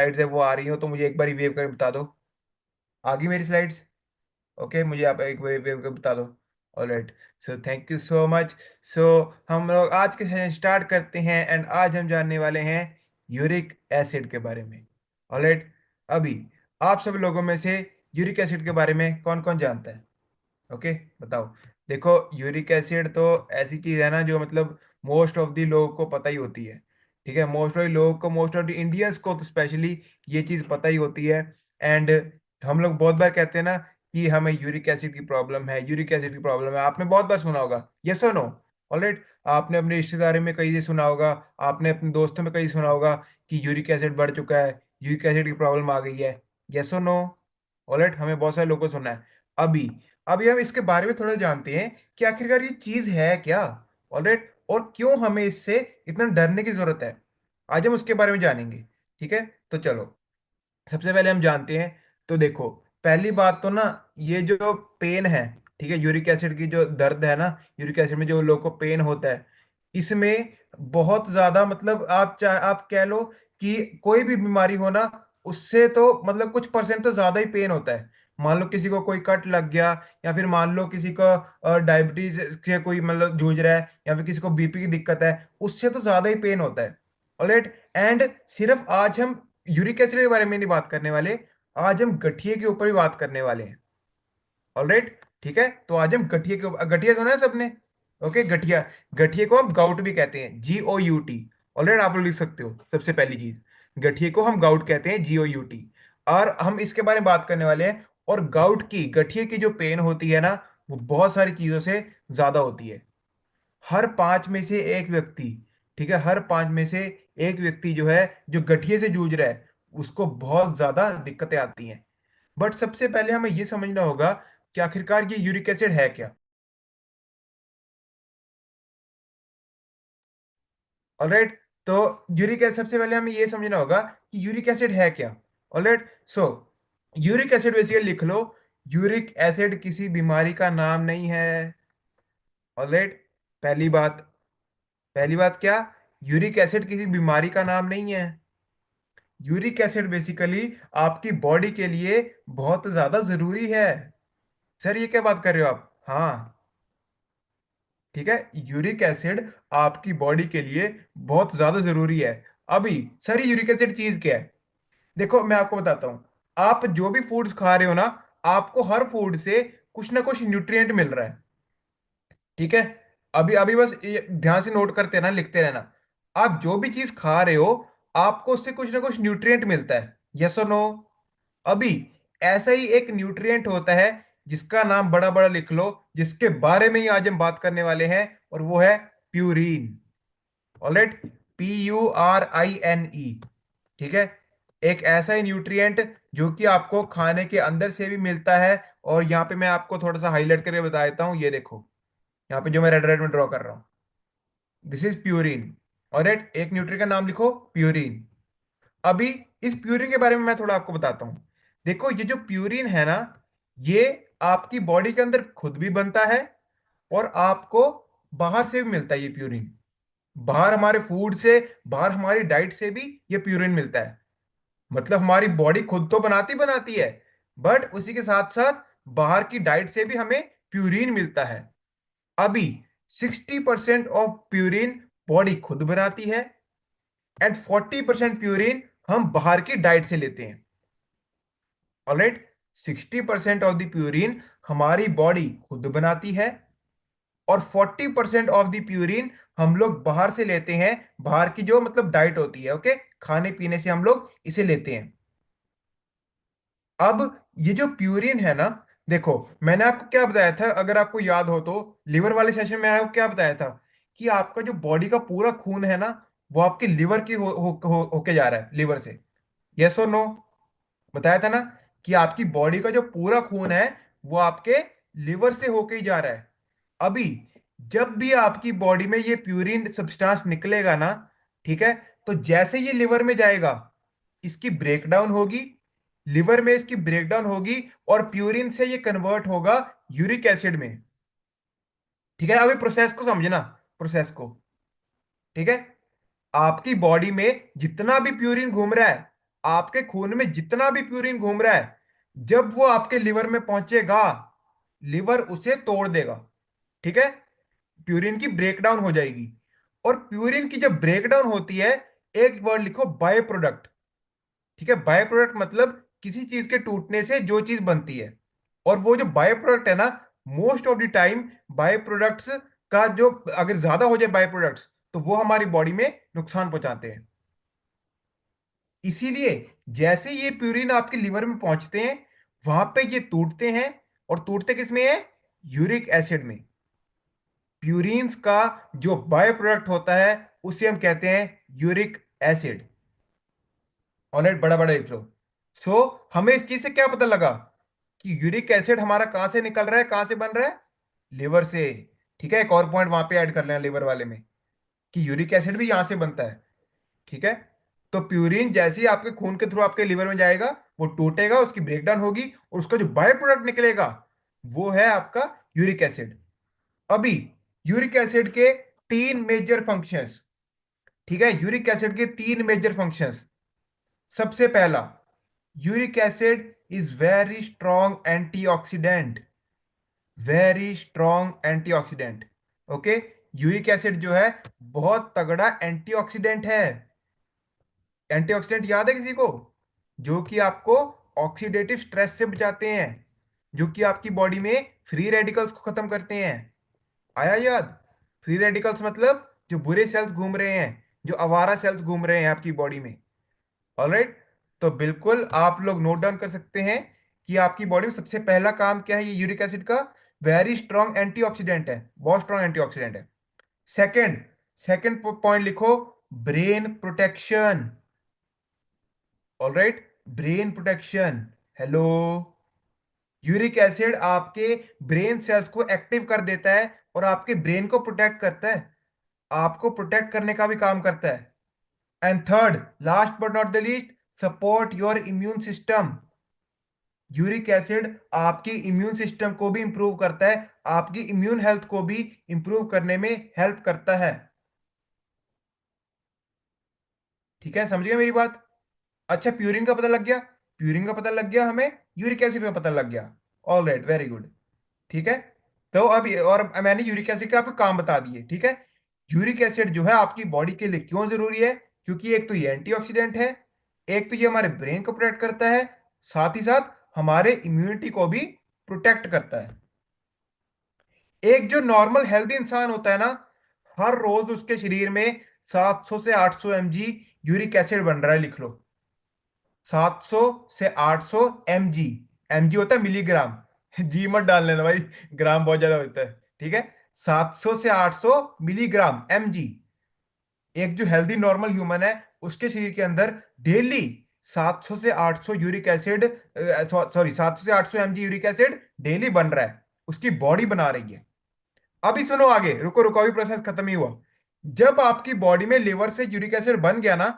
Slides है वो आ रही हो तो मुझे एक बार वेव कर बता दो। आ गई मेरी स्लाइड्स? ओके, मुझे आप एक वेव वेव कर बता दो। Alright, so thank you so much. So हम लोग आज के सेशन स्टार्ट करते हैं एंड आज हम जानने वाले हैं यूरिक एसिड के बारे में। ऑलराइट, अभी आप सब लोगों में से यूरिक एसिड के बारे में कौन कौन जानता है? ओके, बताओ। देखो, यूरिक एसिड तो ऐसी चीज है ना जो मतलब मोस्ट ऑफ दी लोगों को पता ही होती है। ठीक है, मोस्ट ऑफ दी लोगों को, मोस्ट ऑफ दी इंडियंस को तो स्पेशली ये चीज पता ही होती है। एंड हम लोग बहुत बार कहते हैं ना कि हमें यूरिक एसिड की प्रॉब्लम है, यूरिक एसिड की प्रॉब्लम है। आपने बहुत बार सुना होगा, यस और नो? ऑलराइट, आपने अपने रिश्तेदारी में कहीं से सुना होगा, आपने अपने दोस्तों में कहीं सुना होगा कि यूरिक एसिड बढ़ चुका है, यूरिक एसिड की प्रॉब्लम आ गई है। यस और नो? ऑलराइट, हमें बहुत सारे लोगों को सुना है। अभी अभी हम इसके बारे में थोड़ा जानते हैं कि आखिरकार ये चीज है क्या। ऑलराइट, और क्यों हमें इससे इतना डरने की जरूरत है, आज हम उसके बारे में जानेंगे। ठीक है, तो चलो सबसे पहले हम जानते हैं। तो देखो, पहली बात तो ना, ये जो पेन है, ठीक है, यूरिक एसिड की जो दर्द है ना, यूरिक एसिड में जो लोग को पेन होता है, इसमें बहुत ज्यादा मतलब आप कह लो कि कोई भी बीमारी हो ना, उससे तो मतलब कुछ परसेंट तो ज्यादा ही पेन होता है। मान लो किसी को कोई कट लग गया, या फिर मान लो किसी को डायबिटीज से कोई मतलब जूझ रहा है, या फिर किसी को बीपी की दिक्कत है, उससे तो ज्यादा ही पेन होता है। ऑलराइट, एंड सिर्फ आज हम यूरिक एसिड के बारे में नहीं बात करने वाले, आज हम गठिए के ऊपर भी बात करने वाले हैं। ऑलराइट, ठीक है, तो आज हम गठिए के ऊपर, गठिया सुना है सबने? ओके, गठिया, गठिए को हम गाउट भी कहते हैं, GOUT। ऑलराइट, आप लोग लिख सकते हो सबसे पहली चीज, गठिए को हम गाउट कहते हैं, GOUT। और हम इसके बारे में बात करने वाले हैं। और गाउट की, गठिए की जो पेन होती है ना, वो बहुत सारी चीजों से ज्यादा होती है। हर पांच में से एक व्यक्ति, ठीक है, हर पांच में से एक व्यक्ति जो है, जो गठिए से जूझ रहा है, उसको बहुत ज्यादा दिक्कतें आती हैं। बट सबसे पहले हमें यह समझना होगा कि आखिरकार ये यूरिक एसिड है क्या। ऑलराइट, तो यूरिक एसिड, सबसे पहले हमें यह समझना होगा कि यूरिक एसिड है क्या। ऑलराइट, सो यूरिक एसिड बेसिकली लिख लो, यूरिक एसिड किसी बीमारी का नाम नहीं है। ऑलराइट, पहली बात, पहली बात क्या, यूरिक एसिड किसी बीमारी का नाम नहीं है। यूरिक एसिड बेसिकली आपकी बॉडी के लिए बहुत ज्यादा जरूरी है। सर ये क्या बात कर रहे हो आप? हाँ, ठीक है, यूरिक एसिड आपकी बॉडी के लिए बहुत ज्यादा जरूरी है। अभी सर, ये यूरिक एसिड चीज क्या है? देखो मैं आपको बताता हूँ। आप जो भी फूड्स खा रहे हो ना, आपको हर फूड से कुछ ना कुछ न्यूट्रिएंट मिल रहा है। ठीक है, अभी अभी बस ये ध्यान से नोट करते रहना, लिखते रहना। आप जो भी चीज खा रहे हो, आपको उससे कुछ ना कुछ न्यूट्रिएंट मिलता है। यस और नो? अभी ऐसा ही एक न्यूट्रिएंट होता है, जिसका नाम बड़ा बड़ा लिख लो, जिसके बारे में ही आज हम बात करने वाले हैं, और वो है प्यूरिन। Alright, PURINE। ठीक है, एक ऐसा ही न्यूट्रिएंट जो कि आपको खाने के अंदर से भी मिलता है। और यहाँ पे मैं आपको थोड़ा सा हाईलाइट करके बता देता हूँ, ये देखो यहाँ पे जो मैं रेड रेड में ड्रॉ कर रहा हूँ, दिस इज प्यूरिन। ऑलराइट, एक न्यूट्रिएंट का नाम लिखो, प्यूरिन। अभी इस प्यूरिन के बारे में मैं थोड़ा आपको बताता हूँ। देखो, ये जो प्यूरिन है ना, ये आपकी बॉडी के अंदर खुद भी बनता है, और आपको बाहर से भी मिलता है ये प्यूरिन। बाहर हमारे फूड से, बाहर हमारी डाइट से भी ये प्यूरिन मिलता है। मतलब हमारी बॉडी खुद तो बनाती बनाती है, बट उसी के साथ साथ बाहर की डाइट से भी हमें प्यूरिन मिलता है। अभी 60% ऑफ प्यूरिन बॉडी खुद बनाती है, एंड 40% प्यूरिन हम बाहर की डाइट से लेते हैं। ऑलराइट, 60% ऑफ द प्यूरिन हमारी बॉडी खुद बनाती है, और 40% ऑफ द प्यूरिन हम लोग बाहर से लेते हैं, बाहर की जो मतलब डाइट होती है, ओके, खाने पीने से हम लोग इसे लेते हैं। अब ये जो प्यूरिन है ना, देखो मैंने आपको क्या बताया था, अगर आपको याद हो तो, लिवर वाले सेशन में मैंने आपको क्या बताया था, कि आपका जो बॉडी का पूरा खून है ना, वो आपके लिवर की होके जा रहा है, लिवर से। यस और नो? बताया था ना कि आपकी बॉडी का जो पूरा खून है, वो आपके लिवर से होके ही जा रहा है। अभी जब भी आपकी बॉडी में ये प्यूरिन सब्सटेंस निकलेगा ना, ठीक है, तो जैसे ये लिवर में जाएगा, इसकी ब्रेकडाउन होगी, लिवर में इसकी ब्रेकडाउन होगी, और प्यूरिन से ये कन्वर्ट होगा यूरिक एसिड में। ठीक है, अभी प्रोसेस को समझना, प्रोसेस को। ठीक है, आपकी बॉडी में जितना भी प्यूरिन घूम रहा है, आपके खून में जितना भी प्यूरिन घूम रहा है, जब वो आपके लिवर में पहुंचेगा, लिवर उसे तोड़ देगा। ठीक है, प्यूरिन की ब्रेकडाउन हो जाएगी। और प्यूरिन की जब ब्रेकडाउन होती है, एक वर्ड लिखो, बाय प्रोडक्ट। ठीक है, बाय प्रोडक्ट मतलब किसी चीज के टूटने से जो चीज बनती है। और वो जो बाय प्रोडक्ट है ना, most of the time byproducts का जो, अगर ज्यादा हो जाए बाय प्रोडक्ट्स, तो वो हमारी बॉडी में नुकसान पहुंचाते हैं। इसीलिए जैसे ये प्यूरिन आपके लिवर में पहुंचते हैं, वहां पे ये टूटते हैं। और टूटते किस में है? यूरिक एसिड में। प्यूरिन्स का जो बाय प्रोडक्ट होता है, उसे हम कहते हैं यूरिक एसिड। ऑलराइट, बड़ा बड़ा लिख लो। सो हमें इस चीज से क्या पता लगा कि यूरिक एसिड हमारा कहां से निकल रहा है, कहां से बन रहा है? लिवर से। ठीक है, एक और पॉइंट वहां पे ऐड कर लेना लिवर वाले में, कि यूरिक एसिड भी यहां से बनता है। ठीक है, तो प्यूरिन जैसे ही आपके खून के थ्रू आपके लिवर में जाएगा, वो टूटेगा, उसकी ब्रेकडाउन होगी, और उसका जो बाय प्रोडक्ट निकलेगा, वो है आपका यूरिक एसिड। अभी यूरिक एसिड के तीन मेजर फंक्शंस। ठीक है, यूरिक एसिड के तीन मेजर फंक्शंस। सबसे पहला, uric acid is very strong antioxidant. Very strong antioxidant. Okay, uric acid जो है, बहुत तगड़ा एंटीऑक्सीडेंट है। एंटीऑक्सीडेंट याद है किसी को? जो कि आपको ऑक्सीडेटिव स्ट्रेस से बचाते हैं, जो कि आपकी बॉडी में फ्री रेडिकल्स को खत्म करते हैं। आया याद? फ्री रेडिकल्स मतलब जो बुरे सेल्स घूम रहे हैं, जो आवारा सेल्स घूम रहे हैं आपकी बॉडी में। ऑलराइट, तो बिल्कुल आप लोग नोट डाउन कर सकते हैं कि आपकी बॉडी में सबसे पहला काम क्या है ये यूरिक एसिड का? वेरी स्ट्रॉन्ग एंटीऑक्सीडेंट है, बहुत स्ट्रॉन्ग एंटीऑक्सीडेंट है। सेकंड, सेकंड पॉइंट लिखो, brain protection. Alright, brain protection. Hello, uric acid आपके ब्रेन सेल्स को एक्टिव कर देता है और आपके ब्रेन को प्रोटेक्ट करता है, आपको प्रोटेक्ट करने का भी काम करता है। And third, last but not the least, support your immune system. Uric acid आपकी इम्यून सिस्टम को भी इंप्रूव करता है, आपकी इम्यून हेल्थ को भी इंप्रूव करने में हेल्प करता है। ठीक है, समझ गए मेरी बात? अच्छा, प्यूरिन का पता लग गया, प्यूरिन का पता लग गया हमें, यूरिक एसिड का पता लग गया। All right, very good. ठीक है, तो अब और मैंने यूरिक एसिड के आपको काम बता दिए। ठीक है, यूरिक एसिड जो है आपकी बॉडी के लिए क्यों जरूरी है? क्योंकि एक तो ये एंटीऑक्सीडेंट है, एक तो ये हमारे ब्रेन को प्रोटेक्ट करता है, साथ ही साथ हमारे इम्यूनिटी को भी प्रोटेक्ट करता है। एक जो नॉर्मल हेल्दी इंसान होता है ना, हर रोज उसके शरीर में 700 से 800 mg यूरिक एसिड बन रहा है। लिख लो, 700 से 800 mg। mg होता है मिलीग्राम, जी मत डाल लेना भाई, ग्राम बहुत ज्यादा होता है। ठीक है, 700 से 800 मिलीग्राम mg। एक जो हेल्दी नॉर्मल ह्यूमन है, उसके शरीर के अंदर डेली 700 से 800 यूरिक एसिड, सॉरी 700 से 800 mg यूरिक एसिड डेली बन रहा है, उसकी बॉडी बना रही है। अभी सुनो आगे, रुको रुको, अभी प्रोसेस खत्म ही हुआ। जब आपकी बॉडी में लिवर से यूरिक एसिड बन गया ना,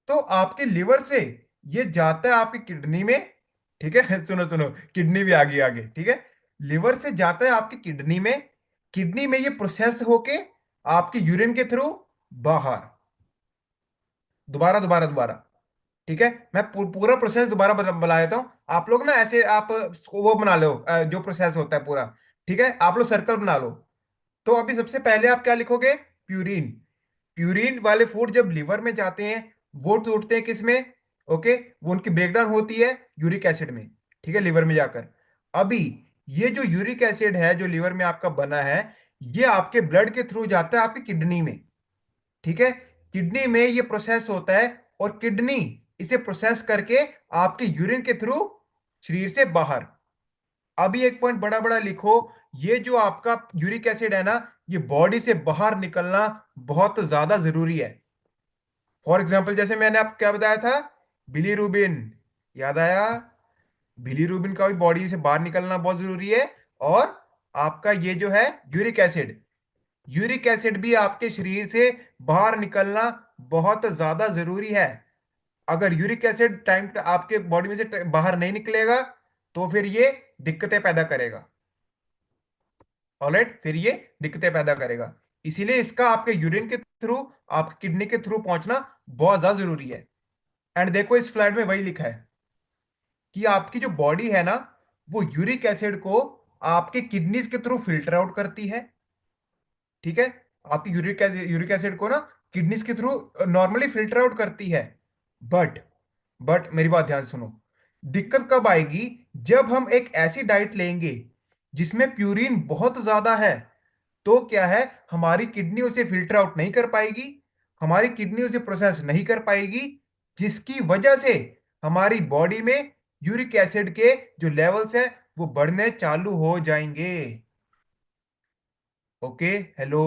तो आपके लिवर से ये जाता है आपकी किडनी में। ठीक है सुनो सुनो, किडनी भी आ गई आगे। ठीक है, लिवर से जाता है आपकी किडनी में, किडनी में ये प्रोसेस होके आपके यूरिन के थ्रू बाहर। दोबारा दोबारा दोबारा। ठीक है, मैं पूरा प्रोसेस दोबारा बना लेता हूं। आप लोग ना ऐसे आप वो बना लो, जो प्रोसेस होता है पूरा। ठीक है, आप लोग सर्कल बना लो। तो अभी सबसे पहले आप क्या लिखोगे? प्यूरिन। प्यूरिन वाले फूड जब लिवर में जाते हैं, वो टूटते हैं किस में? ओके, वो उनकी ब्रेकडाउन होती है यूरिक एसिड में। ठीक है, लिवर में जाकर। अभी ये जो यूरिक एसिड है जो लिवर में आपका बना है, ये आपके ब्लड के थ्रू जाता है आपकी किडनी में। ठीक है, किडनी में ये प्रोसेस होता है, और किडनी इसे प्रोसेस करके आपके यूरिन के थ्रू शरीर से बाहर। अभी एक पॉइंट बड़ा बड़ा लिखो, ये जो आपका यूरिक एसिड है ना, ये बॉडी से बाहर निकलना बहुत ज्यादा जरूरी है। फॉर एग्जाम्पल, जैसे मैंने आपको क्या बताया था, बिलीरुबिन, याद आया? बिलीरुबिन का भी बॉडी से बाहर निकलना बहुत जरूरी है। और आपका ये जो है यूरिक एसिड, यूरिक एसिड भी आपके शरीर से बाहर निकलना बहुत ज्यादा जरूरी है। अगर यूरिक एसिड टाइम आपके बॉडी में से बाहर नहीं निकलेगा, तो फिर ये दिक्कतें पैदा करेगा। ऑलराइट, फिर ये दिक्कतें पैदा करेगा। इसीलिए इसका आपके यूरिन के थ्रू, आपकी किडनी के थ्रू पहुंचना बहुत ज्यादा जरूरी है। एंड देखो इस फ्लाइड में वही लिखा है कि आपकी जो बॉडी है ना, वो यूरिक एसिड को आपके किडनीज के थ्रू फिल्टर आउट करती है। ठीक है, आपकी यूरिक एसिड को ना किडनीज के थ्रू नॉर्मली फिल्टर आउट करती है। बट बट मेरी बात ध्यान से सुनो। दिक्कत कब आएगी? जब हम एक ऐसी डाइट लेंगे जिसमें प्यूरिन बहुत ज्यादा है, तो क्या है, हमारी किडनी उसे फिल्टर आउट नहीं कर पाएगी, हमारी किडनी उसे प्रोसेस नहीं कर पाएगी, जिसकी वजह से हमारी बॉडी में यूरिक एसिड के जो लेवल्स है वो बढ़ने चालू हो जाएंगे। Okay, hello.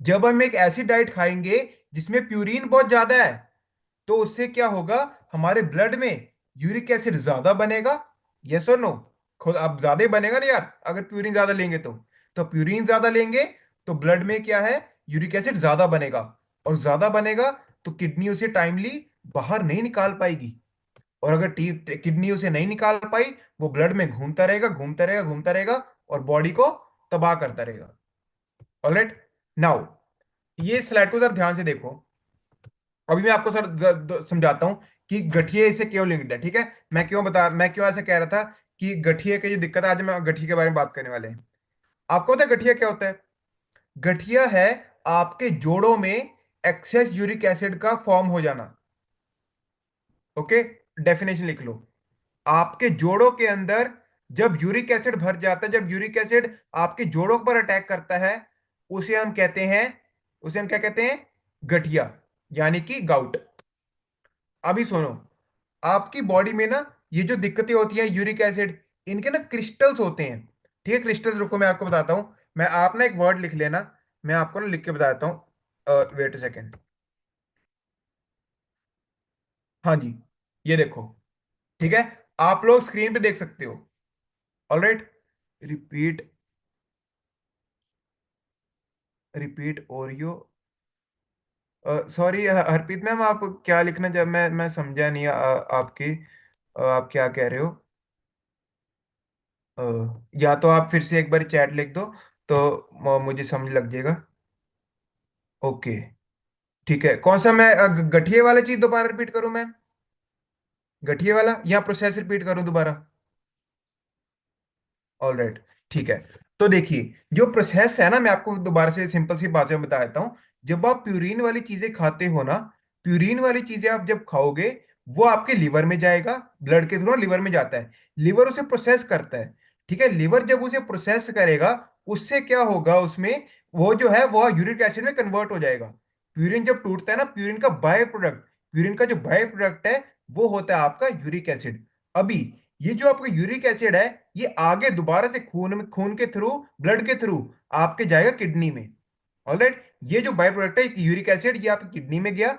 जब हम एक ऐसी डाइट खाएंगे जिसमें प्यूरिन बहुत ज्यादा है, तो उससे क्या होगा, हमारे ब्लड में यूरिक एसिड ज्यादा बनेगा। यस और नो? खुद अब ज्यादा ही बनेगा ना यार, अगर प्यूरिन ज्यादा लेंगे तो प्यूरिन ज्यादा लेंगे तो ब्लड में क्या है, यूरिक एसिड ज्यादा बनेगा। और ज्यादा बनेगा तो किडनी उसे टाइमली बाहर नहीं निकाल पाएगी। और अगर किडनी उसे नहीं निकाल पाई, वो ब्लड में घूमता रहेगा, घूमता रहेगा, घूमता रहेगा, और बॉडी को तबाह करता रहेगा। ऑलराइट, नाउ ये स्लाइड को जरा ध्यान से देखो। अभी मैं आपको सर समझाता हूं कि गठिए से क्यों लिंक्ड है। ठीक है, मैं क्यों ऐसा कह रहा था कि गठिए की जो दिक्कत है, आज मैं गठिए के बारे में बात करने वाले हैं। आपको पता है गठिया क्या होता है? गठिया है आपके जोड़ों में एक्सेस यूरिक एसिड का फॉर्म हो जाना। ओके, डेफिनेशन लिख लो। आपके जोड़ों के अंदर जब यूरिक एसिड भर जाता है, जब यूरिक एसिड आपके जोड़ों पर अटैक करता है, उसे हम कहते हैं, उसे हम क्या कहते हैं? गठिया, यानी कि गाउट। अभी सुनो, आपकी बॉडी में ना ये जो दिक्कतें होती हैं यूरिक एसिड, इनके ना क्रिस्टल्स होते हैं। ठीक है, क्रिस्टल्स, रुको मैं आपको बताता हूं। मैं आप ना एक वर्ड लिख लेना, मैं आपको ना लिख के बताता हूँ। Wait a second. हाँ जी, ये देखो। ठीक है, आप लोग स्क्रीन पे देख सकते हो। Alright, repeat, repeat Oreo. Sorry Harpreet ma'am, आप क्या लिखना चाह, मैं समझा नहीं आपकी, आप क्या कह रहे हो? अ, या तो आप फिर से एक बार चैट लिख दो, तो मुझे समझ लग जाएगा। ओके, ठीक है। कौन सा मैं गठिए वाला चीज दोबारा रिपीट करूं मैं? गठिए वाला या प्रोसेस रिपीट करूं दोबारा? ऑल राइट, ठीक है। तो देखिए, जो प्रोसेस है ना, मैं आपको दोबारा से सिंपल सी बातें बता देता हूँ। जब आप प्यूरिन वाली चीजें खाते हो ना, प्यूरिन वाली चीजें आप जब खाओगे, वो आपके लिवर में जाएगा, ब्लड के थ्रू लिवर में जाता है। लिवर उसे प्रोसेस करता है। ठीक है, लिवर जब उसे प्रोसेस करेगा, उससे क्या होगा, उसमें वो जो है वो यूरिक एसिड में कन्वर्ट हो जाएगा। प्यूरिन जब टूटता है ना, प्यूरिन का जो बाय प्रोडक्ट है, वो होता है आपका यूरिक एसिड। अभी ये जो आपका यूरिक एसिड है, ये आगे दोबारा से खून के थ्रू, ब्लड के थ्रू आपके जाएगा किडनी में। ऑलराइट, ये जो बाय प्रोडक्ट है यूरिक एसिड, ये आपकी किडनी में गया।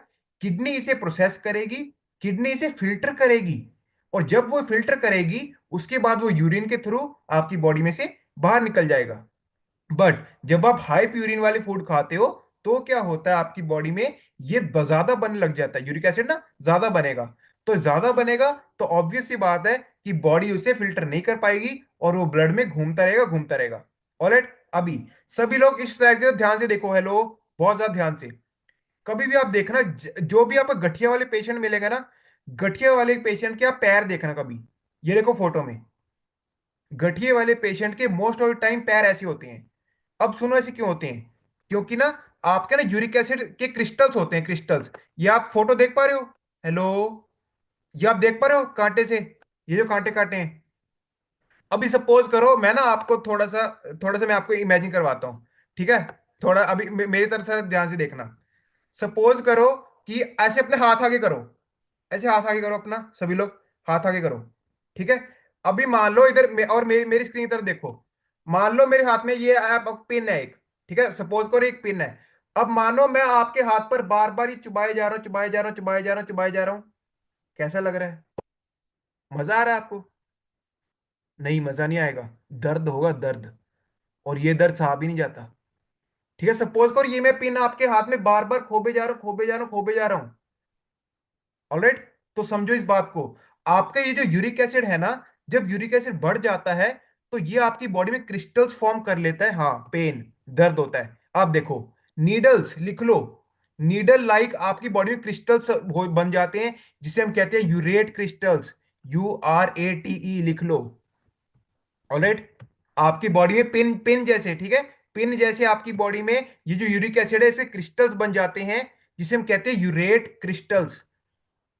किडनी इसे प्रोसेस करेगी, किडनी इसे फिल्टर करेगी, और जब वो फिल्टर करेगी, उसके बाद वो यूरिन के थ्रू आपकी बॉडी में से बाहर निकल जाएगा। बट जब आप हाई प्यूरिन वाले फूड खाते हो, तो क्या होता है, आपकी बॉडी में ये ज्यादा बनने लग जाता है, यूरिक एसिड ना ज्यादा बनेगा। तो ज्यादा बनेगा तो ऑब्वियस सी बात है कि बॉडी उसे फिल्टर नहीं कर पाएगी, और वो ब्लड में घूमता रहेगा, घूमता रहेगा। ऑलराइट, अभी सभी लोग इस स्लाइड के ध्यान से देखो, हेलो, बहुत ज्यादा ध्यान से। कभी भी आप देखना, जो भी आपको गठिया वाले पेशेंट मिलेगा ना, गठिया वाले पेशेंट के आप पैर देखना कभी। ये देखो फोटो में, गठिए वाले पेशेंट के मोस्ट ऑफ द टाइम पैर ऐसे होते हैं। अब सुनो, ऐसे क्यों होते हैं? क्योंकि ना आपके ना यूरिक एसिड के क्रिस्टल्स होते हैं, क्रिस्टल्स। ये आप फोटो देख पा रहे हो? हेलो, ये आप देख पा रहे हो कांटे से, ये जो कांटे काटे हैं? अभी सपोज करो, मैं ना आपको थोड़ा सा मैं आपको इमेजिन करवाता हूँ। ठीक है, थोड़ा अभी मेरी तरफ से ध्यान से देखना। सपोज करो कि ऐसे अपने हाथ आगे करो, ऐसे हाथ आगे करो अपना, सभी लोग हाथ आगे करो। ठीक है, अभी मान लो इधर और मेरी स्क्रीन की तरफ देखो। मान लो मेरे हाथ में ये पिन है एक। ठीक है, सपोज करो एक पिन है। अब मानो मैं आपके हाथ पर बार बार ये चुबाए जा रहा हूं, चुबाए जा रहा हूं, चुबाए जा रहा हूं, चुबाए जा रहा हूं। कैसा लग रहा है? मजा आ रहा है आपको? नहीं, मजा नहीं आएगा, दर्द होगा, दर्द। और ये दर्द सहा भी नहीं जाता। ठीक है, सपोज करो ये मैं पिन आपके हाथ में बार बार खोबे जा रहा हूं, खोबे जा रहा हूं, खोबे जा रहा हूं। ऑलराइट, तो समझो इस बात को। आपका ये जो यूरिक एसिड है ना, जब यूरिक एसिड बढ़ जाता है, तो ये आपकी बॉडी में क्रिस्टल्स फॉर्म कर लेता है। हाँ, पेन, दर्द होता है। आप देखो, नीडल्स लिख लो, नीडल लाइक आपकी बॉडी में क्रिस्टल्स बन जाते हैं, जिसे हम कहते हैं यूरेट क्रिस्टल्स। URATE लिख लो। ऑलराइट। आपकी बॉडी में पिन पिन जैसे, ठीक है, पिन जैसे आपकी बॉडी में ये जो यूरिक एसिड है, इसके क्रिस्टल्स बन जाते हैं, जिसे हम कहते हैं यूरेट क्रिस्टल्स।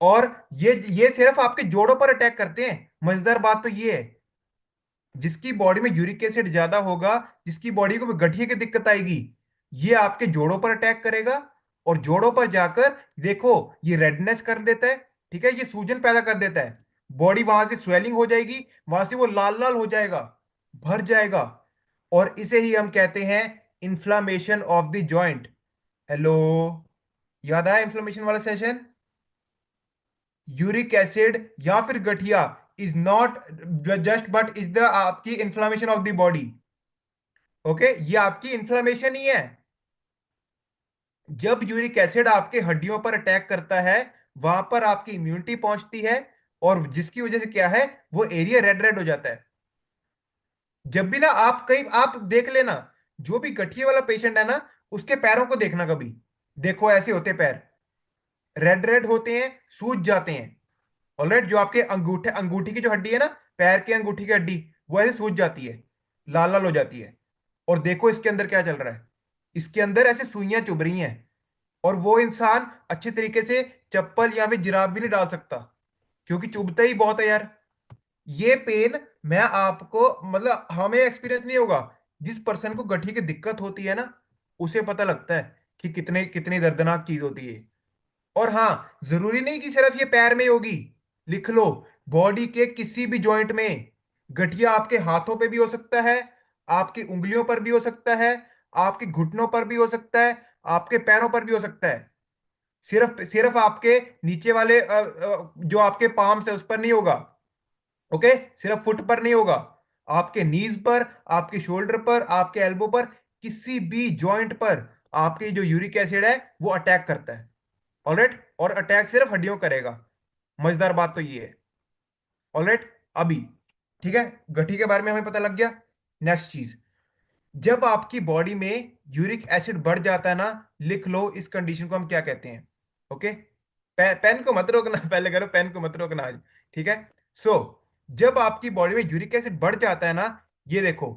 और ये सिर्फ आपके जोड़ों पर अटैक करते हैं। मजेदार बात तो ये है, जिसकी बॉडी में यूरिक एसिड ज्यादा होगा, जिसकी बॉडी को गठिया की दिक्कत आएगी, ये आपके जोड़ों पर अटैक करेगा। और जोड़ों पर जाकर देखो, ये रेडनेस कर देता है, ठीक है, ये सूजन पैदा कर देता है। बॉडी वहां से स्वेलिंग हो जाएगी, वहां से वो लाल लाल हो जाएगा, भर जाएगा। और इसे ही हम कहते हैं inflammation of the joint. Hello, याद आया इन्फ्लामेशन वाला सेशन? यूरिक एसिड या फिर गठिया is not just but is the आपकी inflammation of the body. Okay, ये आपकी इन्फ्लामेशन ही है। जब यूरिक एसिड आपके हड्डियों पर अटैक करता है, वहां पर आपकी इम्यूनिटी पहुंचती है, और जिसकी वजह से क्या है, वो एरिया रेड रेड हो जाता है। जब भी ना आप कहीं आप देख लेना, जो भी गठिए वाला पेशेंट है ना, उसके पैरों को देखना कभी। देखो ऐसे होते हैं पैर, रेड रेड होते हैं, सूज जाते हैं। ऑलराइट, जो आपके अंगूठे अंगूठी की जो हड्डी है ना, पैर की अंगूठी की हड्डी, वो ऐसे सूज जाती है, लाल लाल हो जाती है। और देखो इसके अंदर क्या चल रहा है, इसके अंदर ऐसे सुइयां चुभ रही हैं। और वो इंसान अच्छे तरीके से चप्पल या फिर जिराफ भी नहीं डाल सकता, क्योंकि चुभता ही बहुत है यार। ये पेन मैं आपको, मतलब हमें एक्सपीरियंस नहीं होगा, जिस पर्सन को गठिया की दिक्कत होती है ना, उसे पता लगता है कि कितने कितनी दर्दनाक चीज होती है। और हाँ, जरूरी नहीं कि सिर्फ ये पैर में होगी। लिख लो, बॉडी के किसी भी जॉइंट में गठिया आपके हाथों पे भी हो सकता है, आपकी उंगलियों पर भी हो सकता है, आपके घुटनों पर भी हो सकता है, आपके पैरों पर भी हो सकता है। सिर्फ सिर्फ आपके नीचे वाले जो आपके पाम्स है उस पर नहीं होगा। ओके, सिर्फ फुट पर नहीं होगा, आपके नीज पर, आपके शोल्डर पर, आपके एल्बो पर, किसी भी जॉइंट पर आपके जो यूरिक एसिड है वो अटैक करता है। ऑलराइट, और अटैक सिर्फ हड्डियों करेगा। मजेदार बात तो ये है। ऑलराइट, अभी ठीक है, गठी के बारे में हमें पता लग गया। नेक्स्ट चीज, जब आपकी बॉडी में यूरिक एसिड बढ़ जाता है ना, लिख लो इस कंडीशन को हम क्या कहते हैं। ओके, पेन को मत रोकना, पहले करो, पेन को मत रोकना आज। ठीक है। सो जब आपकी बॉडी में यूरिक एसिड बढ़ जाता है ना, ये देखो,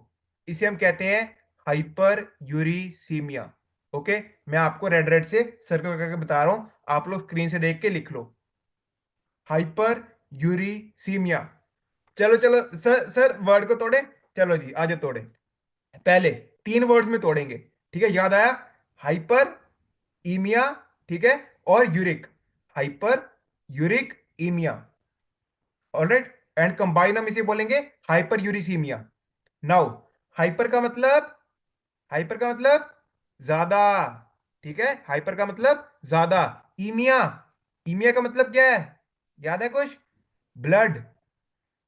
इसे हम कहते हैं हाइपर यूरिसीमिया। ओके, मैं आपको रेड रेड से सर्कल करके बता रहा हूं, आप लोग स्क्रीन से देख के लिख लो, हाइपर यूरिसीमिया। चलो चलो सर, सर वर्ड को तोड़े, चलो जी आज तोड़े। पहले 3 वर्ड्स में तोड़ेंगे, ठीक है, याद आया? हाइपर ईमिया, ठीक है, और uric. Hyperuricemia. Alright, and combine हम इसे बोलेंगे हाइपर यूरिसीमिया। नाउ, हाइपर का मतलब, हाइपर का मतलब ज्यादा, ठीक है, हाइपर का मतलब ज्यादा। ईमिया, ईमिया का मतलब क्या है, याद है कुछ? ब्लड,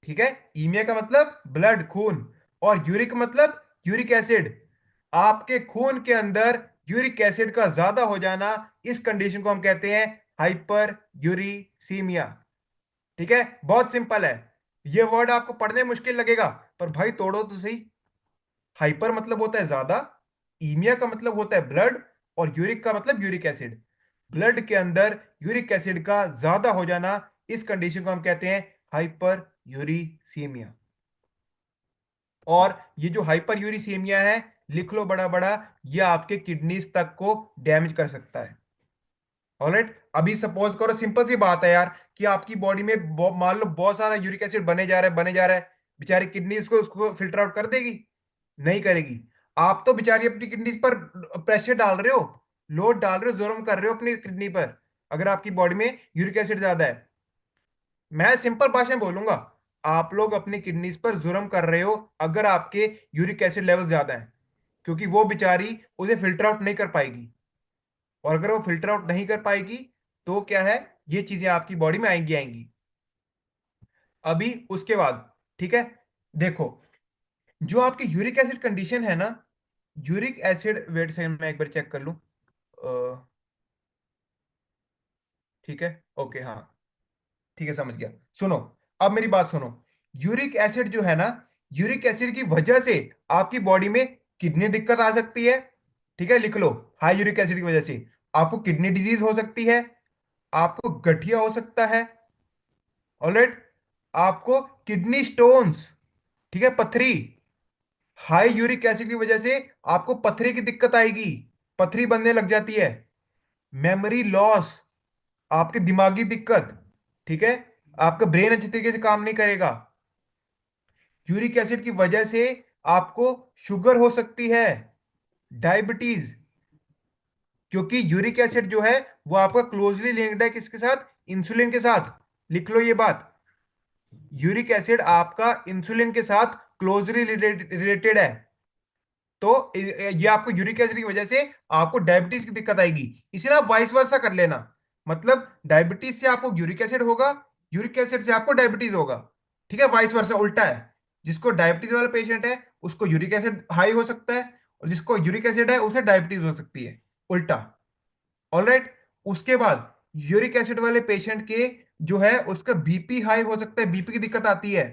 ठीक है, ईमिया का मतलब ब्लड, खून। और यूरिक मतलब यूरिक एसिड, आपके खून के अंदर यूरिक एसिड का ज्यादा हो जाना, इस कंडीशन को हम कहते हैं हाइपर यूरिसीमिया। ठीक है, बहुत सिंपल है। ये वर्ड आपको पढ़ने में मुश्किल लगेगा, पर भाई तोड़ो तो सही। हाइपर मतलब होता है ज्यादा, ईमिया का मतलब होता है ब्लड, और यूरिक का मतलब यूरिक एसिड। ब्लड के अंदर यूरिक एसिड का ज्यादा हो जाना, इस कंडीशन को हम कहते हैं हाइपर यूरिसीमिया। और ये जो हाइपर यूरिसीमिया है, लिख लो बड़ा बड़ा, ये आपके किडनीज तक को डैमेज कर सकता है। ऑलराइट, अभी सपोज करो, सिंपल सी बात है यार, कि आपकी बॉडी में मान लो बहुत सारा यूरिक एसिड बने जा रहा है, बने जा रहा है, बेचारी किडनी इसको उसको फिल्टर आउट कर देगी? नहीं करेगी। आप तो बेचारी अपनी किडनीज पर प्रेशर डाल रहे हो, लोड डाल रहे हो, जुर्म कर रहे हो अपनी किडनी पर, अगर आपकी बॉडी में यूरिक एसिड ज्यादा है। मैं सिंपल भाषा में बोलूंगा, आप लोग अपनी किडनीज पर जुर्म कर रहे हो, अगर आपके यूरिक एसिड लेवल ज्यादा है, क्योंकि वो बेचारी उसे फिल्टर आउट नहीं कर पाएगी। और अगर वो फिल्टर आउट नहीं कर पाएगी, तो क्या है, ये चीजें आपकी बॉडी में आएंगी आएंगी। अभी उसके बाद, ठीक है, देखो, जो आपकी यूरिक एसिड कंडीशन है ना, यूरिक एसिड, वेट से मैं एक बार चेक कर लूं। ठीक है, ओके, हाँ, ठीक है, समझ गया। सुनो, अब मेरी बात सुनो। यूरिक एसिड जो है ना, यूरिक एसिड की वजह से आपकी बॉडी में किडनी दिक्कत आ सकती है। ठीक है, लिख लो, हाई यूरिक एसिड की वजह से। आपको किडनी डिजीज हो सकती है, आपको गठिया हो सकता है, ऑलराइट, आपको किडनी स्टोन्स, ठीक है, पथरी, हाई यूरिक एसिड की वजह से आपको पथरी की दिक्कत आएगी, पथरी बनने लग जाती है, मेमोरी लॉस, आपकी दिमागी दिक्कत, ठीक है, आपका ब्रेन अच्छे तरीके से काम नहीं करेगा, यूरिक एसिड की वजह से आपको शुगर हो सकती है, डायबिटीज, क्योंकि यूरिक एसिड जो है वो आपका क्लोजली लिंक्ड है किसके साथ, इंसुलिन के साथ, लिख लो ये बात, यूरिक एसिड आपका इंसुलिन के साथ क्लोजली रिलेटेड है। तो ये आपको यूरिक एसिड की वजह से आपको डायबिटीज की दिक्कत आएगी, इसीलिए आप वाइस वर्सा कर लेना, मतलब डायबिटीज से आपको यूरिक एसिड होगा, यूरिक एसिड से आपको डायबिटीज होगा, ठीक है, वाइस वर्सा उल्टा है, जिसको डायबिटीज वाला पेशेंट है उसको यूरिक एसिड हाई हो सकता है, और जिसको यूरिक एसिड है उसे डायबिटीज हो सकती है, उल्टा, ऑलराइट। उसके बाद यूरिक एसिड वाले पेशेंट के जो है उसका बीपी हाई हो सकता है, बीपी की दिक्कत आती है,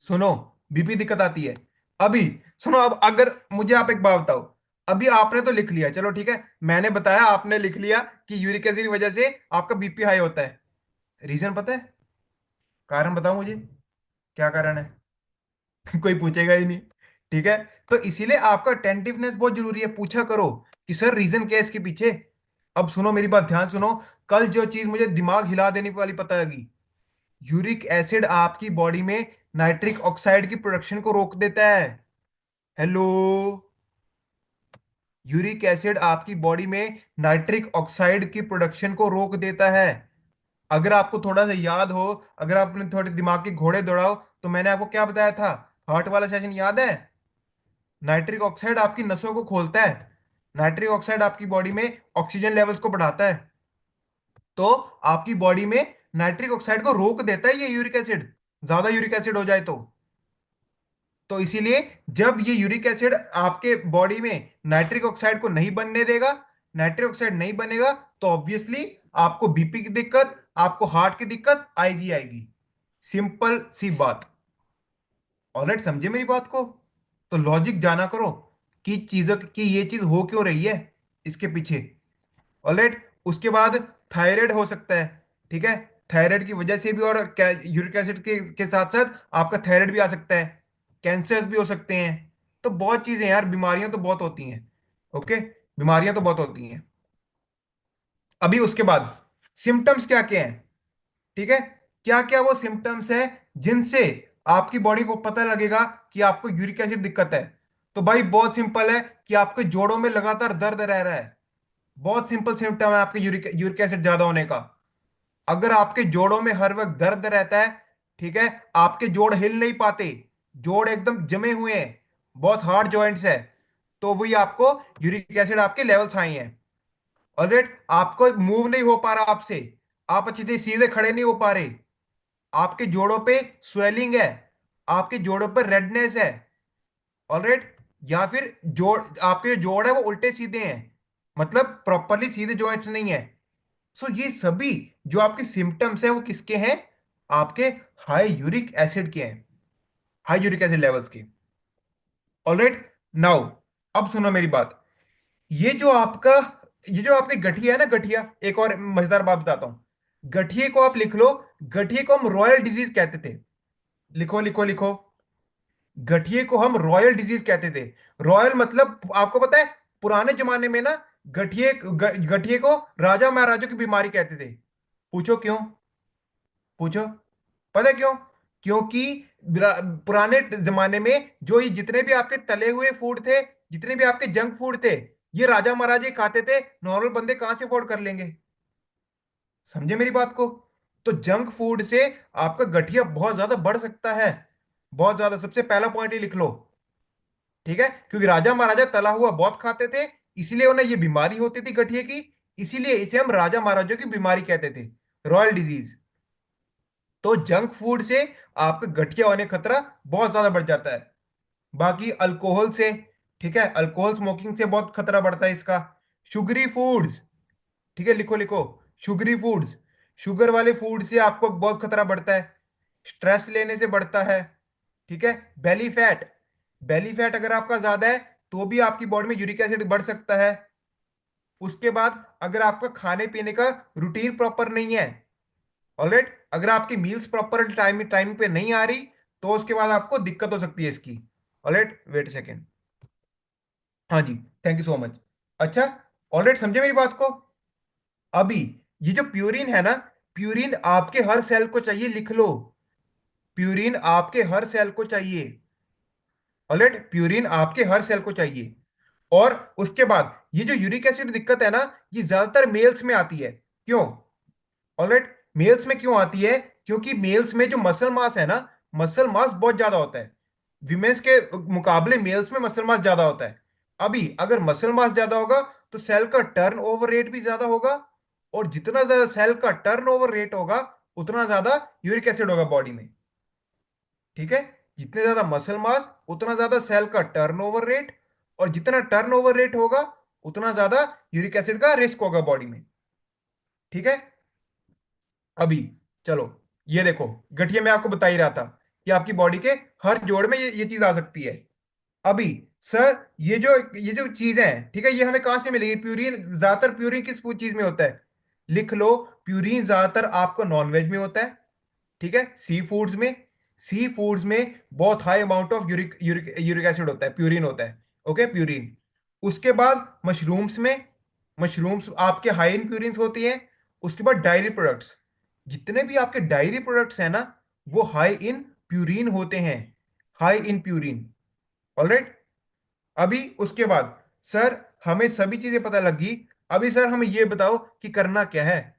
सुनो, बीपी दिक्कत आती है। अभी सुनो, अब अगर मुझे आप एक बात बताओ, अभी आपने तो लिख लिया, चलो ठीक है, मैंने बताया, आपने लिख लिया कि यूरिक एसिड की वजह से आपका बीपी हाई होता है, रीजन पता है, कारण बताओ मुझे, क्या कारण है? कोई पूछेगा ही नहीं, ठीक है, तो इसीलिए आपका अटेंटिवनेस बहुत जरूरी है, पूछा करो कि सर रीजन क्या है इसके पीछे। अब सुनो मेरी बात, ध्यान सुनो, कल जो चीज मुझे दिमाग हिला देने वाली पता लगी, यूरिक एसिड आपकी बॉडी में नाइट्रिक ऑक्साइड की प्रोडक्शन को रोक देता है, हेलो, यूरिक एसिड आपकी बॉडी में नाइट्रिक ऑक्साइड की प्रोडक्शन को रोक देता है। अगर आपको थोड़ा सा याद हो, अगर आपने थोड़े दिमाग के घोड़े दौड़ाओ, तो मैंने आपको क्या बताया था, हार्ट वाला सेशन याद है, नाइट्रिक ऑक्साइड आपकी नसों को खोलता है, नाइट्रिक ऑक्साइड आपकी बॉडी में ऑक्सीजन लेवल्स को बढ़ाता है, तो आपकी बॉडी में नाइट्रिक ऑक्साइड को रोक देता है ये यूरिक एसिड, ज्यादा यूरिक एसिड हो जाए तो इसीलिए जब ये यूरिक एसिड आपके बॉडी में नाइट्रिक ऑक्साइड को नहीं बनने देगा, नाइट्रिक ऑक्साइड नहीं बनेगा, तो ऑब्वियसली आपको बीपी की दिक्कत, आपको हार्ट की दिक्कत आएगी आएगी, सिंपल सी बात, ऑलराइट, समझे मेरी बात को? तो लॉजिक जाना करो कि चीजों की ये चीज हो क्यों रही है इसके पीछे, ऑलराइट। उसके बाद थायराइड हो सकता है, ठीक है, थायराइड की वजह से भी, और यूरिक एसिड के साथ साथ आपका थायराइड भी आ सकता है, कैंसर्स भी हो सकते हैं, तो बहुत चीजें यार, बीमारियां तो बहुत होती हैं, ओके, बीमारियां तो बहुत होती हैं। अभी उसके बाद सिम्टम्स क्या क्या हैं, ठीक है, क्या क्या वो सिम्टम्स है जिनसे आपकी बॉडी को पता लगेगा कि आपको यूरिक एसिड दिक्कत है? तो भाई बहुत सिंपल है कि आपके जोड़ों में लगातार दर्द रह रहा है, बहुत सिंपल सिम्टम है आपके यूरिक यूरिक एसिड ज्यादा होने का। अगर आपके जोड़ों में हर वक्त दर्द रहता है, ठीक है, आपके जोड़ हिल नहीं पाते, जोड़ एकदम जमे हुए हैं, बहुत हार्ड जॉइंट्स है, तो वही आपको यूरिक एसिड आपके लेवल्स हाई हैं, ऑलराइट, आपको मूव नहीं हो पा रहा आपसे, आप अच्छी तरह सीधे खड़े नहीं हो पा रहे, आपके जोड़ों पे स्वेलिंग है, आपके जोड़ों पर रेडनेस है, ऑलराइट, या फिर जोड़, आपके जो जोड़ है वो उल्टे सीधे हैं, मतलब प्रॉपरली सीधे जॉइंट्स नहीं है। सो ये सभी जो आपके सिम्टम्स हैं वो किसके हैं, आपके हाई यूरिक एसिड के हैं, हाई यूरिक एसिड लेवल्स के, ऑलराइट। नाउ अब सुनो मेरी बात, ये जो आपका, ये जो आपकी गठिया है ना, गठिया, एक और मजेदार बात बताता हूं, गठिए को आप लिख लो, गठिए को हम रॉयल डिजीज कहते थे, लिखो लिखो लिखो, गठिए को हम रॉयल डिजीज कहते थे, रॉयल मतलब आपको पता है, पुराने जमाने में ना गठिए को राजा महाराजों की बीमारी कहते थे, पूछो क्यों, पूछो, पता है क्यों? क्योंकि पुराने जमाने में जो ये जितने भी आपके तले हुए फूड थे, जितने भी आपके जंक फूड थे, ये राजा महाराजे खाते थे, नॉर्मल बंदे कहां से अफोर्ड कर लेंगे, समझे मेरी बात को? तो जंक फूड से आपका गठिया बहुत ज्यादा बढ़ सकता है, बहुत ज्यादा, सबसे पहला पॉइंट ही लिख लो, ठीक है, क्योंकि राजा महाराजा तला हुआ बहुत खाते थे, इसीलिए उन्हें ये बीमारी होती थी गठिए की, इसीलिए इसे हम राजा महाराजों की बीमारी कहते थे, रॉयल डिजीज। तो जंक फूड से आपका गठिया होने का खतरा बहुत ज्यादा बढ़ जाता है। बाकी अल्कोहल से, ठीक है, अल्कोहल स्मोकिंग से बहुत खतरा बढ़ता है इसका, शुगरी फूड्स, ठीक है, लिखो लिखो, शुगरी फूड्स, शुगर वाले फूड से आपको बहुत खतरा बढ़ता है, स्ट्रेस लेने से बढ़ता है, ठीक है, बेली फैट, बेली फैट अगर आपका ज्यादा है तो भी आपकी बॉडी में यूरिक एसिड बढ़ सकता है, उसके बाद अगर आपका खाने पीने का रूटीन प्रॉपर नहीं है, ऑलराइट, अगर आपकी मील्स प्रॉपर टाइम टाइम पे नहीं आ रही, तो उसके बाद आपको दिक्कत हो सकती है इसकी। Alright, wait second. हाँ जी, थैंक यू सो मच। अच्छा, ऑलराइट, समझे मेरी बात को? अभी ये जो प्यूरिन है ना, प्यूरिन आपके हर सेल को चाहिए, लिख लो। प्यूरिन आपके हर सेल को चाहिए। ऑलराइट, प्यूरिन आपके हर सेल को चाहिए। और उसके बाद ये जो यूरिक एसिड दिक्कत है ना, ये ज्यादातर मेल्स में आती है। क्यों? ऑलराइट, मेल्स में क्यों आती है? क्योंकि मेल्स में जो मसल मास है ना, मसल मास बहुत ज्यादा होता है। विमेन्स के मुकाबले मेल्स में मसल मास ज्यादा होता है। अभी अगर मसल मास ज्यादा होगा, तो सेल का टर्न ओवर रेट भी ज्यादा होगा। और जितना ज्यादा सेल का टर्न ओवर रेट होगा, उतना ज्यादा यूरिक एसिड होगा बॉडी में। ठीक है? जितने ज्यादा मसल मास, उतना ज्यादा सेल का टर्नओवर रेट। और जितना टर्नओवर रेट होगा, उतना ज्यादा यूरिक एसिड का रिस्क होगा बॉडी में। ठीक है? अभी चलो, ये देखो, गठिया मैं आपको बता ही रहा था कि आपकी बॉडी के हर जोड़ में ये चीज आ सकती है। अभी सर, ये जो चीजें हैं, ठीक है, ये हमें कहां से मिलेगी? प्यूरिन, ज्यादातर प्यूरिन किस चीज में होता है? लिख लो, प्यूरिन ज्यादातर आपको नॉनवेज में होता है। ठीक है, सी फूड्स में। सी फूड्स में बहुत high amount of uric uric uric acid होता है, प्यूरिन होता है। Okay, purine. उसके बाद मशरूम्स में, मशरूम्स आपके हाई इन प्यूरिन होती हैं। उसके बाद डायरी प्रोडक्ट्स, जितने भी आपके डायरी प्रोडक्ट्स हैं ना, वो हाई इन प्यूरिन होते हैं। High in purine. ऑलराइट। अभी उसके बाद सर, हमें सभी चीजें पता लगी। अभी सर हमें ये बताओ कि करना क्या है।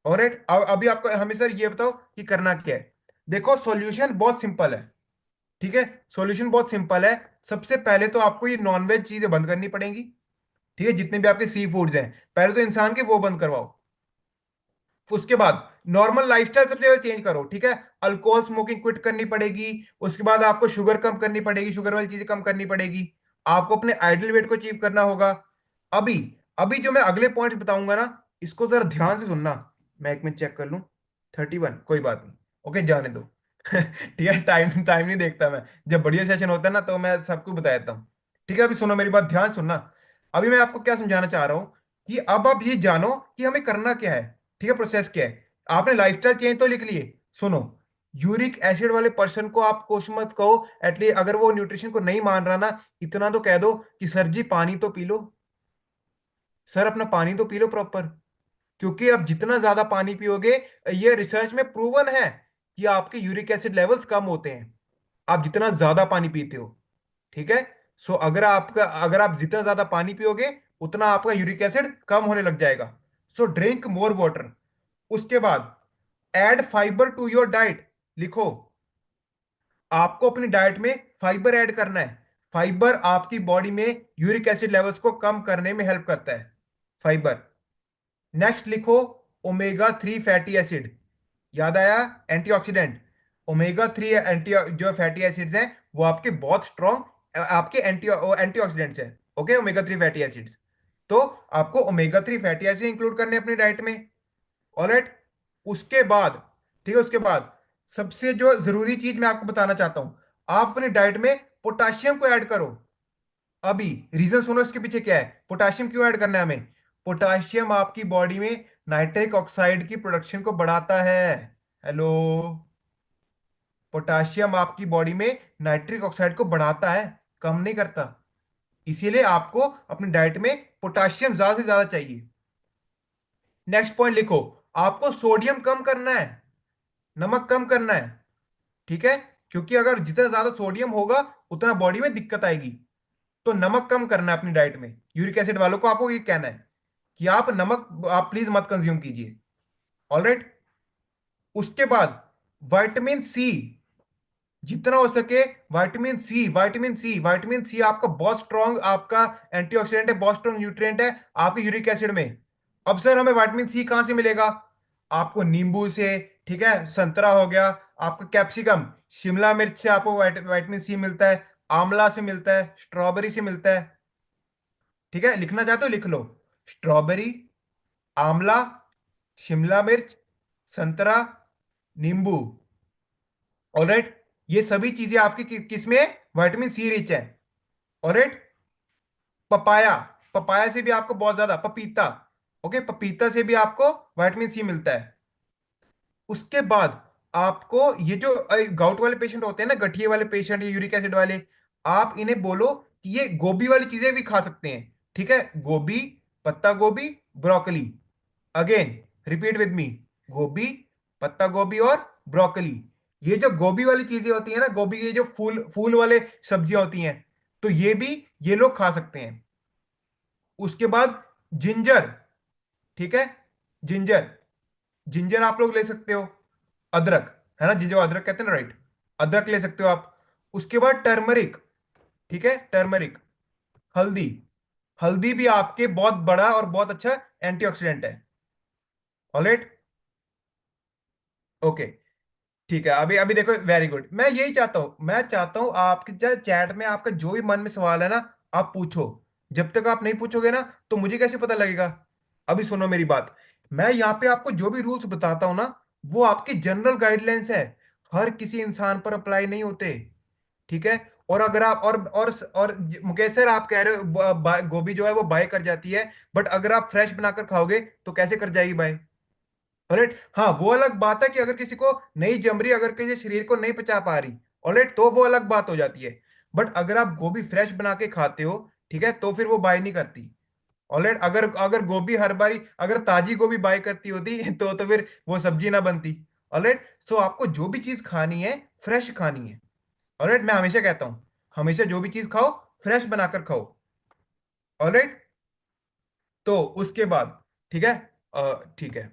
ऑलराइट, अब अभी आपको हमें सर ये बताओ कि करना क्या है। देखो, सॉल्यूशन बहुत सिंपल है। ठीक है, सॉल्यूशन बहुत सिंपल है। सबसे पहले तो आपको ये नॉनवेज चीजें बंद करनी पड़ेंगी। ठीक है, जितने भी आपके सी फूड्स हैं, पहले तो इंसान के वो बंद करवाओ। उसके बाद नॉर्मल लाइफस्टाइल सबसे पहले चेंज करो। ठीक है, अल्कोहल स्मोकिंग क्विट करनी पड़ेगी। उसके बाद आपको शुगर कम करनी पड़ेगी, शुगर वाली चीजें कम करनी पड़ेगी। आपको अपने आइडियल वेट को अचीव करना होगा। अभी अभी जो मैं अगले पॉइंट बताऊंगा ना, इसको जरा ध्यान से सुनना। मैं एक मिनट चेक कर लूं। 31, कोई बात नहीं। ओके, जाने दो। ठीक है, टाइम टाइम नहीं देखता मैं। जब बढ़िया सेशन होता है ना, तो मैं सबको बता देता हूँ। ठीक है, अभी सुनो मेरी बात, ध्यान सुनना। अभी मैं आपको क्या समझाना चाह रहा हूँ, कि अब आप ये जानो कि हमें करना क्या है। ठीक है, प्रोसेस क्या है। आपने लाइफस्टाइल चेंज तो लिख लिए। सुनो, यूरिक एसिड वाले पर्सन को आप क्वेश्चन मत कहो। एटलीस्ट अगर वो न्यूट्रिशन को नहीं मान रहा ना, इतना तो कह दो कि सर जी पानी तो पी लो। सर अपना पानी तो पी लो प्रॉपर। क्योंकि अब जितना ज्यादा पानी पियोगे, ये रिसर्च में प्रूवन है कि आपके यूरिक एसिड लेवल्स कम होते हैं, आप जितना ज्यादा पानी पीते हो। ठीक है? सो अगर आप जितना ज्यादा पानी पियोगे, उतना आपका यूरिक एसिड कम होने लग जाएगा। So drink more water. उसके बाद add fibre to your diet. लिखो, आपको अपनी डाइट में फाइबर ऐड करना है। फाइबर आपकी बॉडी में यूरिक एसिड लेवल्स को कम करने में हेल्प करता है, फाइबर। नेक्स्ट लिखो, ओमेगा 3 फैटी एसिड। याद आया? एंटीऑक्सीडेंट। ओमेगा 3 एंटी जो फैटी एसिड्स हैं, वो आपके बहुत स्ट्रॉन्ग आपके एंटीऑक्सीडेंट्स हैं। Okay, omega 3 fatty acids. तो आपको ओमेगा 3 फैटी एसिड इंक्लूड करने हैं अपनी डाइट में। ऑलराइट। उसके बाद, ठीक है, उसके बाद सबसे जो जरूरी चीज मैं आपको बताना चाहता हूं, आप अपनी डाइट में पोटाशियम को ऐड करो। अभी रीजन सुनो इसके पीछे क्या है, पोटाशियम क्यों ऐड करना है हमें। पोटाशियम आपकी बॉडी में नाइट्रिक ऑक्साइड की प्रोडक्शन को बढ़ाता है। हेलो। पोटाशियम आपकी बॉडी में नाइट्रिक ऑक्साइड को बढ़ाता है, कम नहीं करता। इसीलिए आपको अपनी डाइट में पोटाशियम ज्यादा से ज्यादा चाहिए। नेक्स्ट पॉइंट लिखो, आपको सोडियम कम करना है, नमक कम करना है। ठीक है? क्योंकि अगर जितना ज्यादा सोडियम होगा, उतना बॉडी में दिक्कत आएगी। तो नमक कम करना है अपनी डाइट में। यूरिक एसिड वालों को आपको ये कहना है कि आप नमक आप प्लीज मत कंज्यूम कीजिए। ऑलराइट। उसके बाद विटामिन सी, जितना हो सके vitamin C, vitamin C, vitamin C आपका बहुत स्ट्रॉन्ग आपका एंटीऑक्सीडेंट है, बहुत स्ट्रॉन्ग न्यूट्रिएंट है आपके यूरिक एसिड में। अब सर हमें विटामिन सी कहां से मिलेगा? आपको नींबू से, ठीक है, संतरा हो गया, आपका कैप्सिकम, शिमला मिर्च से आपको विटामिन सी मिलता है। आंवला से मिलता है, स्ट्रॉबेरी से मिलता है। ठीक है, लिखना चाहते हो लिख लो। स्ट्रॉबेरी, आंवला, शिमला मिर्च, संतरा, नींबू। ऑलराइट, ये सभी चीजें आपकी किसमें है? विटामिन सी रिच है। ऑलराइट। पपाया, पपाया से भी आपको बहुत ज्यादा, पपीता, ओके, पपीता से भी आपको विटामिन सी मिलता है। उसके बाद आपको ये जो गाउट वाले पेशेंट होते हैं ना, गठिए वाले पेशेंट, यूरिक एसिड वाले, आप इन्हें बोलो कि ये गोभी वाली चीजें भी खा सकते हैं। ठीक है, गोभी, पत्ता गोभी, broccoli, again repeat with me, गोभी, पत्ता गोभी और ब्रोकली। ये जो गोभी वाली चीजें होती है ना, गोभी के जो फूल फूल वाले सब्जियां होती हैं, तो ये भी ये लोग खा सकते हैं। उसके बाद जिंजर, ठीक है, जिंजर, जिंजर आप लोग ले सकते हो। अदरक, है ना, जिंजर अदरक कहते हैं ना, राइट, अदरक ले सकते हो आप। उसके बाद टर्मरिक, ठीक है, टर्मरिक, हल्दी, हल्दी भी आपके बहुत बड़ा और बहुत अच्छा एंटीऑक्सीडेंट है। ऑलराइट, ओके, ठीक है। अभी अभी देखो, वेरी गुड, मैं यही चाहता हूं, मैं चाहता हूं आपके चैट में आपका जो भी मन में सवाल है ना, आप पूछो। जब तक आप नहीं पूछोगे ना, तो मुझे कैसे पता लगेगा। अभी सुनो मेरी बात, मैं यहाँ पे आपको जो भी रूल्स बताता हूं ना, वो आपके जनरल गाइडलाइंस है, हर किसी इंसान पर अप्लाई नहीं होते। ठीक है, और अगर आप और मुकेश सर, आप कह रहे हो गोभी जो है वो बाय कर जाती है, बट अगर आप फ्रेश बनाकर खाओगे तो कैसे कर जाएगी बाय। ऑलराइट, हाँ, वो अलग बात है कि अगर किसी को नहीं जम रही, अगर किसी शरीर को नहीं पचा पा रही, ऑलराइट, तो वो अलग बात हो जाती है। बट अगर आप गोभी फ्रेश बना के खाते हो, ठीक है, तो फिर वो बाय नहीं करती। ऑलराइट, अगर अगर गोभी हर बारी अगर ताजी गोभी बाय करती होती तो फिर वो सब्जी ना बनती। ऑलराइट, सो आपको जो भी चीज खानी है, फ्रेश खानी है। ऑलराइट, मैं हमेशा कहता हूं, हमेशा जो भी चीज खाओ, फ्रेश बनाकर खाओ। ऑलराइट, तो उसके बाद, ठीक है, ठीक है,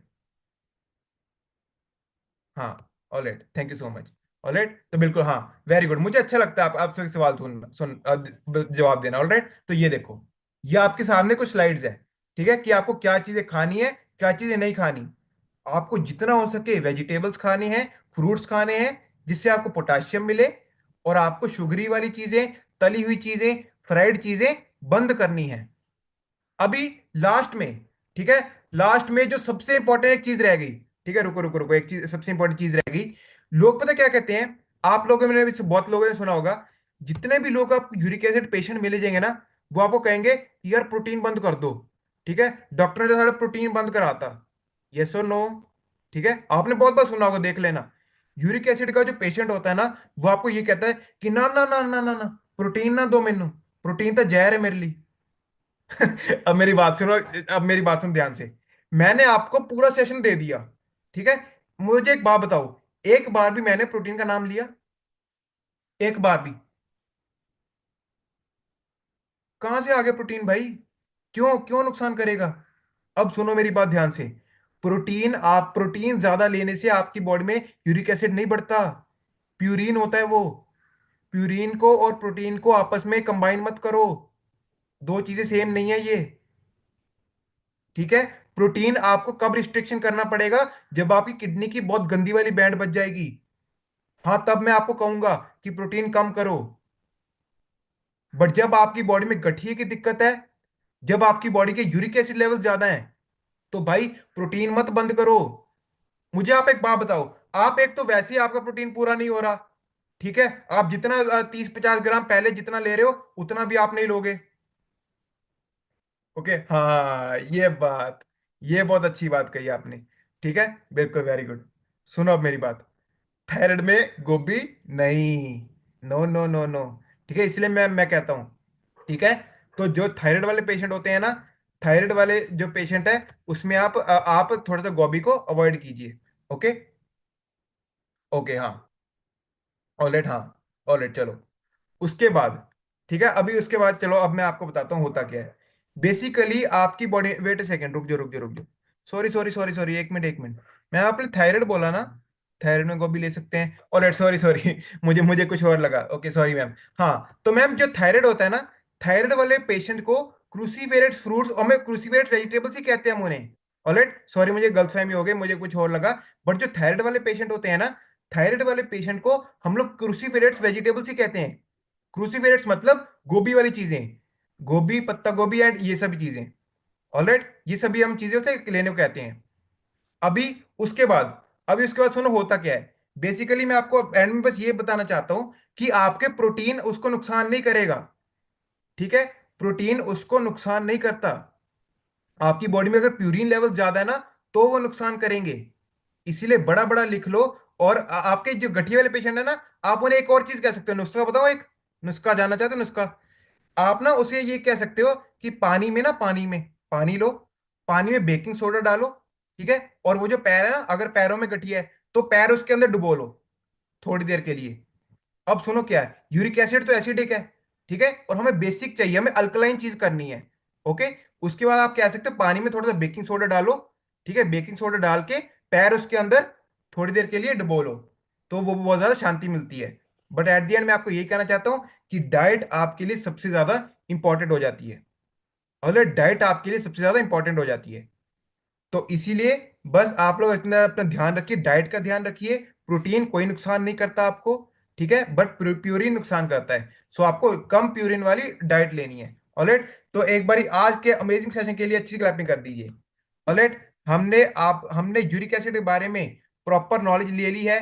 हाँ, alright, thank you so much. Alright, तो बिल्कुल, हाँ, वेरी गुड, मुझे अच्छा लगता है आप आपसे सवाल जवाब देना। ऑलराइट, तो ये देखो, ये आपके सामने कुछ स्लाइड्स है, ठीक है, कि आपको क्या चीजें खानी है, क्या चीजें नहीं खानी। आपको जितना हो सके वेजिटेबल्स खाने हैं, फ्रूट्स खाने हैं, जिससे आपको पोटाशियम मिले, और आपको शुगरी वाली चीजें, तली हुई चीजें, फ्राइड चीजें बंद करनी है। अभी लास्ट में, ठीक है, लास्ट में जो सबसे इंपॉर्टेंट एक चीज रह गई, ठीक है, रुको रुको रुको, एक चीज, सबसे इंपॉर्टेंट चीज रह गई। लोग पता क्या कहते हैं, आप लोगों ने भी, बहुत लोगों ने सुना होगा, जितने भी लोग आपको यूरिक एसिड पेशेंट मिले जाएंगे ना, वो आपको कहेंगे कि यार प्रोटीन बंद कर दो। ठीक है, डॉक्टर ने तो सारा प्रोटीन बंद कराता, यस और नो। ठीक है, आपने बहुत बार सुना होगा, देख लेना। यूरिक एसिड का जो पेशेंट होता है ना, वो आपको ये कहता है कि ना ना ना ना ना ना, प्रोटीन ना दो मेनू, प्रोटीन तो जहर है मेरे लिए। अब मेरी बात सुनो, अब मेरी बात सुनो ध्यान से। मैंने आपको पूरा सेशन दे दिया, ठीक है, मुझे एक बात बताओ, एक बार भी मैंने प्रोटीन का नाम लिया, एक बार भी? कहां से आ गया प्रोटीन भाई, क्यों क्यों नुकसान करेगा। अब सुनो मेरी बात ध्यान से, प्रोटीन ज्यादा लेने से आपकी बॉडी में यूरिक एसिड नहीं बढ़ता, प्यूरिन होता है वो। प्यूरिन को और प्रोटीन को आपस में कंबाइन मत करो, दो चीजें सेम नहीं है ये। ठीक है, प्रोटीन आपको कब रिस्ट्रिक्शन करना पड़ेगा, जब आपकी किडनी की बहुत गंदी वाली बैंड बच जाएगी, हाँ, तब मैं आपको कहूंगा कि प्रोटीन कम करो। बट जब आपकी बॉडी में गठिए की दिक्कत है, जब आपकी बॉडी के यूरिक एसिड लेवल ज्यादा हैं, तो भाई प्रोटीन मत बंद करो। मुझे आप एक बात बताओ, आप एक तो वैसे ही आपका प्रोटीन पूरा नहीं हो रहा, ठीक है, आप जितना 30-50 ग्राम पहले जितना ले रहे हो, उतना भी आप नहीं लोगे। ओके, हाँ, ये बहुत अच्छी बात कही आपने। ठीक है, बिल्कुल, वेरी गुड। सुनो अब मेरी बात, थायराइड में गोभी नहीं, नो नो नो नो, ठीक है, इसलिए मैं कहता हूँ, ठीक है, तो जो थायराइड वाले पेशेंट होते हैं ना, थायराइड वाले जो पेशेंट है, उसमें आप थोड़ा सा गोभी को अवॉइड कीजिए। ओके, ओके, हाँ, ऑलराइट, हाँ, ऑलराइट, चलो। उसके बाद, ठीक है, अभी उसके बाद चलो, अब मैं आपको बताता हूँ होता क्या है। बेसिकली आपकी बॉडी, वेट सेकंड, रुक जाओ रुक जाओ रुक जाओ, सॉरी सॉरी सॉरी सॉरी, एक मिनट एक मिनट, मैं आपने थायराइड बोला ना, थायराइड में गोभी ले सकते हैं, और सॉरी सॉरी, मुझे मुझे कुछ और लगा, ओके, सॉरी मैम। हाँ, तो मैम जो थायराइड होता है ना, थायराइड वाले पेशेंट को क्रूसीफेरस फ्रूट्स, और मैं क्रूसीफेरस वेजिटेबल्स ही कहते हैं हम उन्हें। ऑलराइट, सॉरी, मुझे गलतफहमी हो गई, मुझे कुछ और लगा। बट जो थायराइड वाले पेशेंट होते हैं ना, थायराइड वाले पेशेंट को हम लोग क्रूसीफेरस वेजिटेबल्स ही कहते हैं। क्रूसीफेरस मतलब गोभी वाली चीजें, गोभी, पत्ता गोभी एंड ये सभी चीजें। ऑलराइट, ये सभी हम चीजें होते हैं, लेने को कहते हैं। अभी उसके बाद, अभी उसके बाद सुनो होता क्या है। बेसिकली मैं आपको एंड में बस ये बताना चाहता हूं कि आपके प्रोटीन उसको नुकसान नहीं करेगा। ठीक है, प्रोटीन उसको नुकसान नहीं करता। आपकी बॉडी में अगर प्यूरिन लेवल ज्यादा है ना, तो वो नुकसान करेंगे। इसीलिए बड़ा बड़ा लिख लो। और आपके जो गठिया वाले पेशेंट है ना, आप उन्हें एक और चीज कह सकते हो, नुस्खा बताओ एक। नुस्खा जानना चाहते हो नुस्खा? आप ना उसे ये कह सकते हो कि पानी में ना, पानी में पानी लो, पानी में बेकिंग सोडा डालो, ठीक है, और वो जो पैर है ना, अगर पैरों में गठिया है तो पैर उसके अंदर डुबो लो थोड़ी देर के लिए। अब सुनो क्या है, यूरिक एसिड तो एसिडिक है, ठीक है, और हमें बेसिक चाहिए, हमें अल्कलाइन चीज करनी है। ओके। उसके बाद आप कह सकते हो पानी में थोड़ा सा बेकिंग सोडा डालो, ठीक है, बेकिंग सोडा डाल के पैर उसके अंदर थोड़ी देर के लिए डुबो लो, तो वो बहुत ज्यादा शांति मिलती है। बट एट द एंड मैं आपको यही कहना चाहता हूँ कि डाइट आपके लिए सबसे ज्यादा इंपॉर्टेंट हो जाती है। और डाइट आपके लिए सबसे ज्यादा इंपॉर्टेंट हो जाती है। तो इसीलिए बस आप लोग इतना अपना ध्यान रखिए, डाइट का ध्यान रखिए। प्रोटीन कोई नुकसान नहीं करता आपको, ठीक है, बट प्यूरिन नुकसान करता है। सो आपको कम प्यूरिन वाली डाइट लेनी है। ऑलराइट, तो एक बारी आज के अमेजिंग सेशन के लिए अच्छी क्लैपिंग कर दीजिए। ऑलराइट, हमने यूरिक एसिड के बारे में प्रॉपर नॉलेज ले ली है।